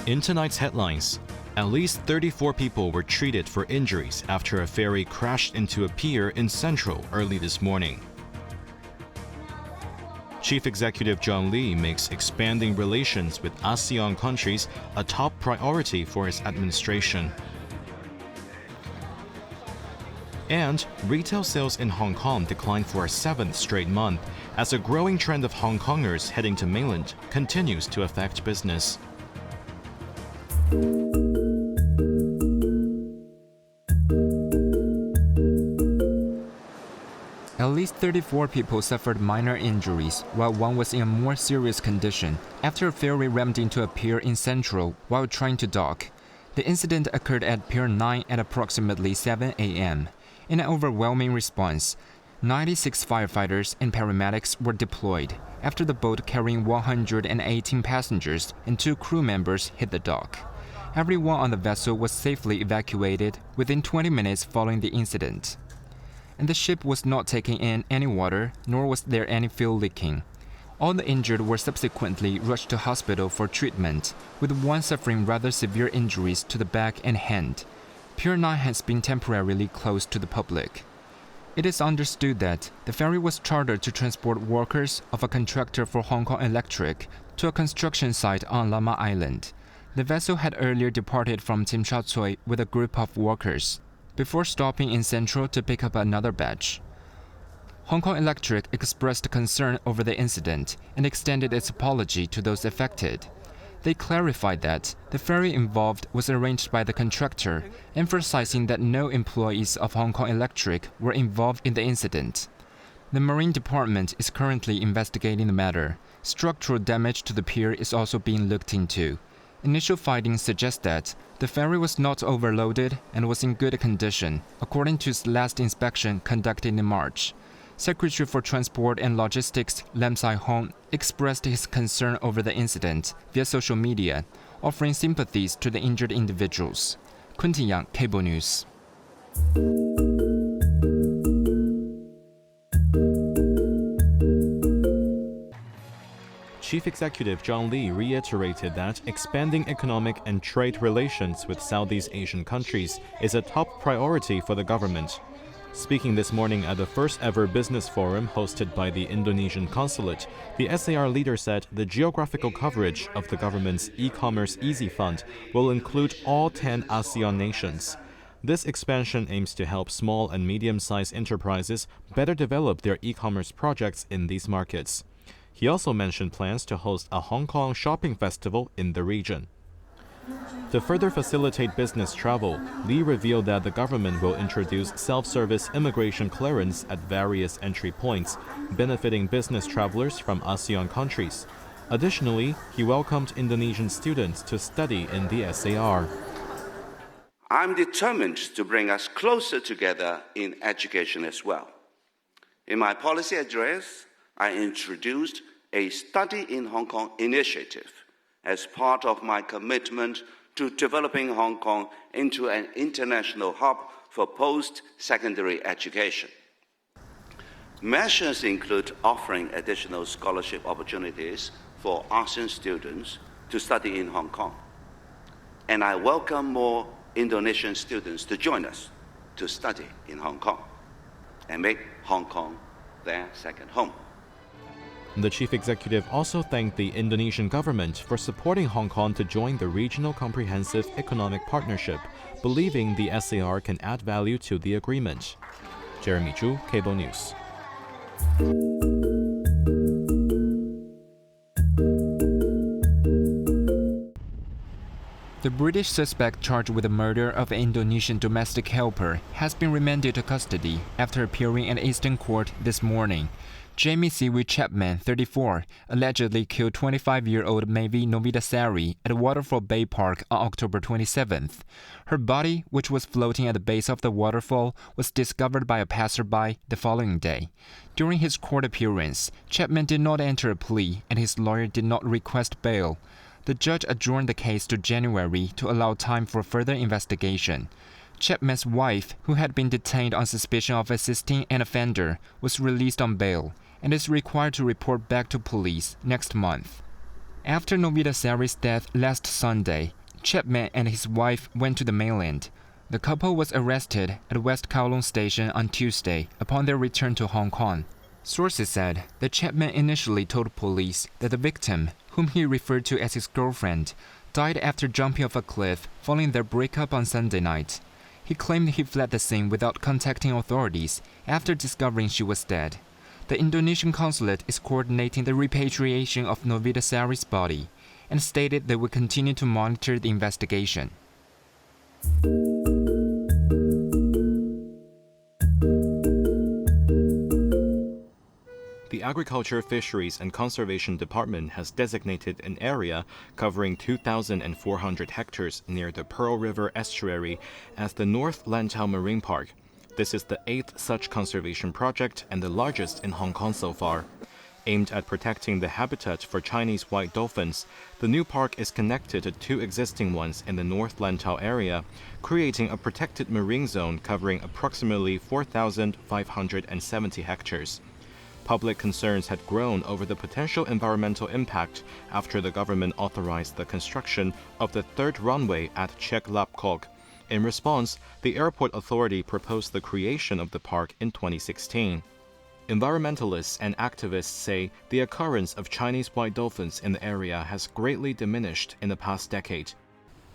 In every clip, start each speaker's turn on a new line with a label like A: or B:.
A: In tonight's headlines, at least 34 people were treated for injuries after a ferry crashed into a pier in Central early this morning. Chief Executive John Lee makes expanding relations with Asean countries a top priority for his administration. And retail sales in Hong Kong declined for a seventh straight month as a growing trend of Hongkongers heading to mainland continues to affect business.
B: At least 34 people suffered minor injuries, while one was in a more serious condition after a ferry rammed into a pier in Central while trying to dock. The incident occurred at Pier 9 at approximately 7 a.m. In an overwhelming response, 96 firefighters and paramedics were deployed after the boat carrying 118 passengers and 2 crew members hit the dock. Everyone on the vessel was safely evacuated within 20 minutes following the incident. And the ship was not taking in any water, nor was there any fuel leaking. All the injured were subsequently rushed to hospital for treatment, with one suffering rather severe injuries to the back and hand. Pier 9 has been temporarily closed to the public. It is understood that the ferry was chartered to transport workers of a contractor for Hong Kong Electric to a construction site on Lama Island. The vessel had earlier departed from Tsim Sha Tsui with a group of workers, before stopping in Central to pick up another batch. Hong Kong Electric expressed concern over the incident and extended its apology to those affected. They clarified that the ferry involved was arranged by the contractor, emphasizing that no employees of Hong Kong Electric were involved in the incident. The Marine Department is currently investigating the matter. Structural damage to the pier is also being looked into. Initial findings suggest that the ferry was not overloaded and was in good condition, according to its last inspection conducted in March. Secretary for Transport and Logistics Lam Sai-hong expressed his concern over the incident via social media, offering sympathies to the injured individuals. Kun Yang, Cable News.
A: Chief Executive John Lee reiterated that expanding economic and trade relations with Southeast Asian countries is a top priority for the government. Speaking this morning at the first-ever business forum hosted by the Indonesian consulate, the SAR leader said the geographical coverage of the government's e-commerce Easy Fund will include all 10 ASEAN nations. This expansion aims to help small and medium-sized enterprises better develop their e-commerce projects in these markets. He also mentioned plans to host a Hong Kong shopping festival in the region. To further facilitate business travel, Lee revealed that the government will introduce self-service immigration clearance at various entry points, benefiting business travelers from ASEAN countries. Additionally, he welcomed Indonesian students to study in the SAR.
C: I'm determined to bring us closer together in education as well. In my policy address, I introduced a Study in Hong Kong initiative as part of my commitment to developing Hong Kong into an international hub for post-secondary education. Measures include offering additional scholarship opportunities for ASEAN students to study in Hong Kong. And I welcome more Indonesian students to join us to study in Hong Kong and make Hong Kong their second home.
A: The chief executive also thanked the Indonesian government for supporting Hong Kong to join the Regional Comprehensive Economic Partnership, believing the SAR can add value to the agreement. Jeremy Zhu, Cable News.
B: The British suspect charged with the murder of an Indonesian domestic helper has been remanded to custody after appearing in Eastern Court this morning. Jamie Siwi Chapman, 34, allegedly killed 25-year-old Mavi Novidasari at Waterfall Bay Park on October 27th. Her body, which was floating at the base of the waterfall, was discovered by a passerby the following day. During his court appearance, Chapman did not enter a plea and his lawyer did not request bail. The judge adjourned the case to January to allow time for further investigation. Chapman's wife, who had been detained on suspicion of assisting an offender, was released on bail and is required to report back to police next month. After Novidasari's death last Sunday, Chapman and his wife went to the mainland. The couple was arrested at West Kowloon Station on Tuesday upon their return to Hong Kong. Sources said that Chapman initially told police that the victim, whom he referred to as his girlfriend, died after jumping off a cliff following their breakup on Sunday night. He claimed he fled the scene without contacting authorities after discovering she was dead. The Indonesian consulate is coordinating the repatriation of Novidasari's body and stated they will continue to monitor the investigation.
A: The Agriculture, Fisheries and Conservation Department has designated an area covering 2,400 hectares near the Pearl River estuary as the North Lantau Marine Park. This is the 8th such conservation project and the largest in Hong Kong so far. Aimed at protecting the habitat for Chinese white dolphins, the new park is connected to 2 existing ones in the North Lantau area, creating a protected marine zone covering approximately 4,570 hectares. Public concerns had grown over the potential environmental impact after the government authorized the construction of the 3rd runway at Chek Lap Kok. In response, the airport authority proposed the creation of the park in 2016. Environmentalists and activists say the occurrence of Chinese white dolphins in the area has greatly diminished in the past decade.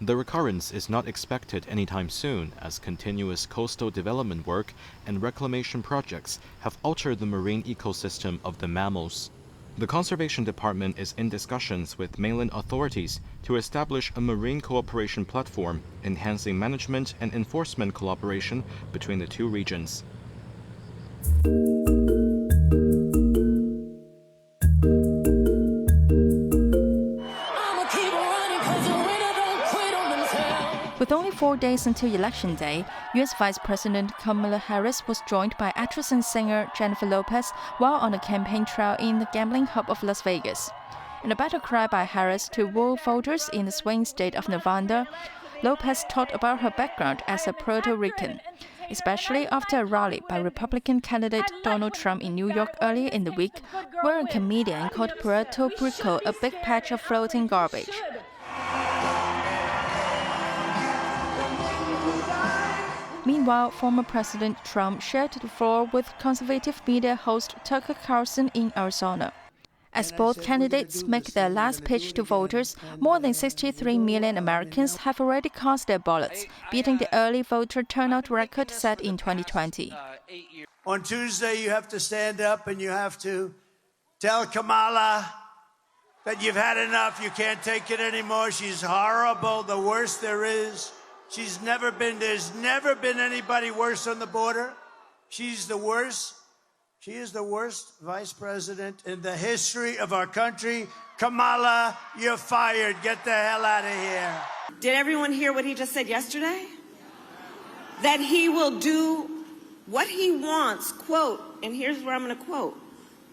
A: The recurrence is not expected anytime soon, as continuous coastal development work and reclamation projects have altered the marine ecosystem of the mammals. The Conservation Department is in discussions with mainland authorities to establish a marine cooperation platform, enhancing management and enforcement collaboration between the 2 regions.
D: With only 4 days until Election Day, U.S. Vice President Kamala Harris was joined by actress and singer Jennifer Lopez while on a campaign trail in the gambling hub of Las Vegas. In a battle cry by Harris to woo voters in the swing state of Nevada, Lopez talked about her background as a Puerto Rican, especially after a rally by Republican candidate Donald Trump in New York earlier in the week, where a comedian called Puerto Rico a big patch of floating garbage. Meanwhile, former President Trump shared the floor with conservative media host Tucker Carlson in Arizona. As both candidates make their last pitch to voters, more than 63 million Americans have already cast their ballots, beating the early voter turnout record set in 2020.
E: On Tuesday, you have to stand up and you have to tell Kamala that you've had enough, you can't take it anymore, she's horrible, the worst there is. There's never been anybody worse on the border. She's the worst. She is the worst vice president in the history of our country. Kamala, you're fired. Get the hell out of here.
F: Did everyone hear what he just said yesterday? That he will do what he wants, quote, and here's where I'm going to quote,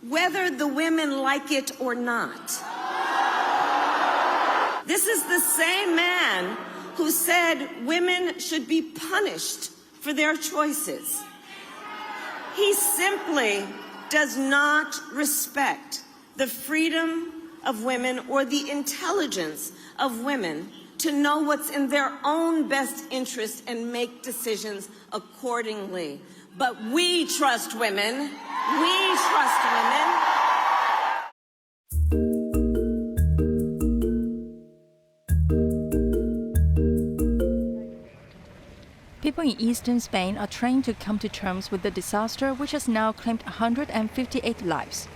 F: whether the women like it or not. This is the same man who said women should be punished for their choices. He simply does not respect the freedom of women or the intelligence of women to know what's in their own best interest and make decisions accordingly. But we trust women. We trust women.
D: People in eastern Spain are trying to come to terms with the disaster, which has now claimed 158 lives.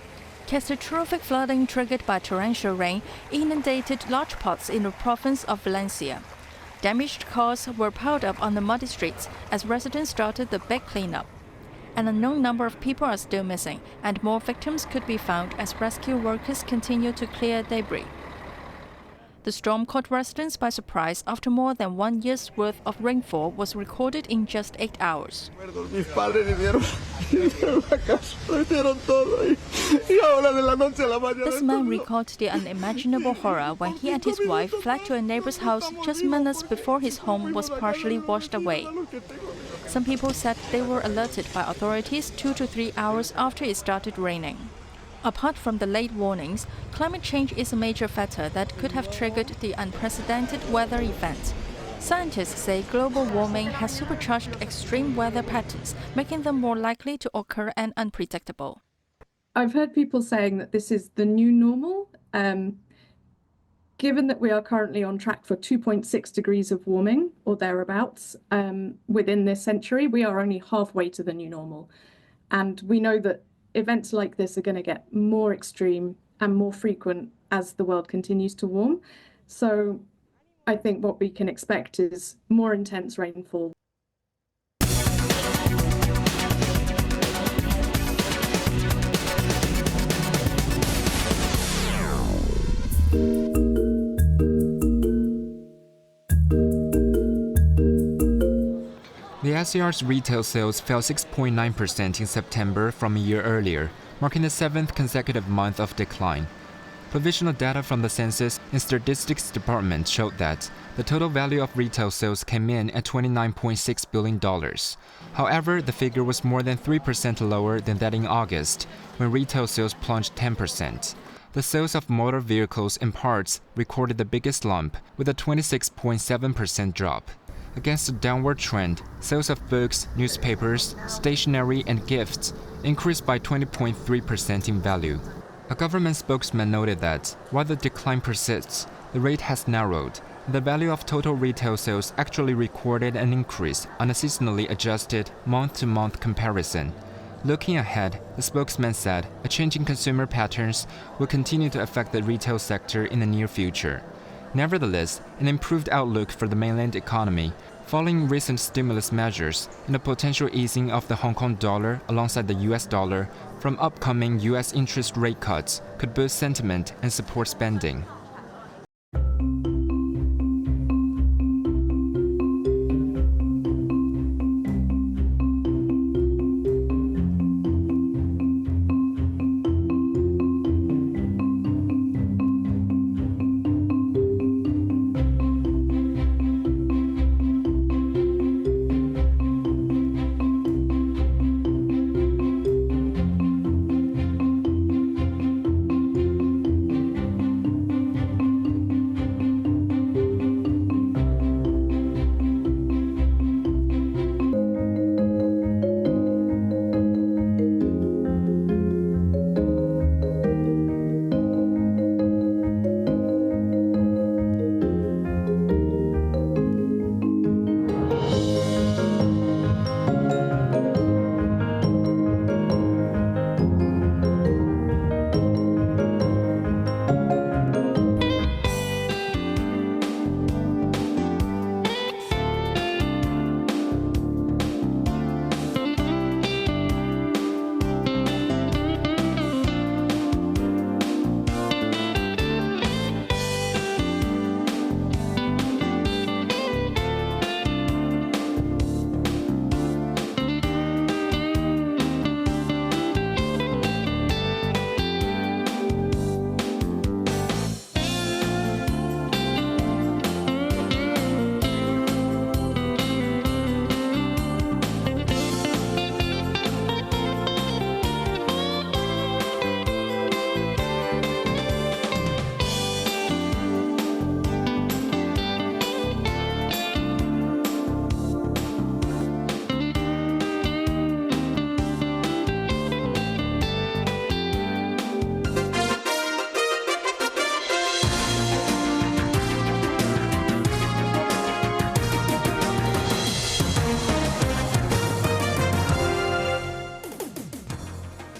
D: Catastrophic flooding triggered by torrential rain inundated large parts in the province of Valencia. Damaged cars were piled up on the muddy streets as residents started the big cleanup. An unknown number of people are still missing, and more victims could be found as rescue workers continue to clear debris. The storm caught residents by surprise after more than 1 year's worth of rainfall was recorded in just 8 hours. This man recalled the unimaginable horror when he and his wife fled to a neighbor's house just minutes before his home was partially washed away. Some people said they were alerted by authorities 2 to 3 hours after it started raining. Apart from the late warnings, climate change is a major factor that could have triggered the unprecedented weather event. Scientists say global warming has supercharged extreme weather patterns, making them more likely to occur and unpredictable.
G: I've heard people saying that this is the new normal. Given that we are currently on track for 2.6 degrees of warming or thereabouts within this century, we are only halfway to the new normal. And we know that events like this are going to get more extreme and more frequent as the world continues to warm. So I think what we can expect is more intense rainfall.
B: The Asean's retail sales fell 6.9% in September from a year earlier, marking the 7th consecutive month of decline. Provisional data from the Census and Statistics Department showed that the total value of retail sales came in at $29.6 billion. However, the figure was more than 3% lower than that in August, when retail sales plunged 10%. The sales of motor vehicles and parts recorded the biggest lump, with a 26.7% drop. Against a downward trend, sales of books, newspapers, stationery, and gifts increased by 20.3% in value. A government spokesman noted that, while the decline persists, the rate has narrowed. The value of total retail sales actually recorded an increase on a seasonally adjusted month-to-month comparison. Looking ahead, the spokesman said a change in consumer patterns will continue to affect the retail sector in the near future. Nevertheless, an improved outlook for the mainland economy, following recent stimulus measures and the potential easing of the Hong Kong dollar alongside the US dollar from upcoming US interest rate cuts, could boost sentiment and support spending.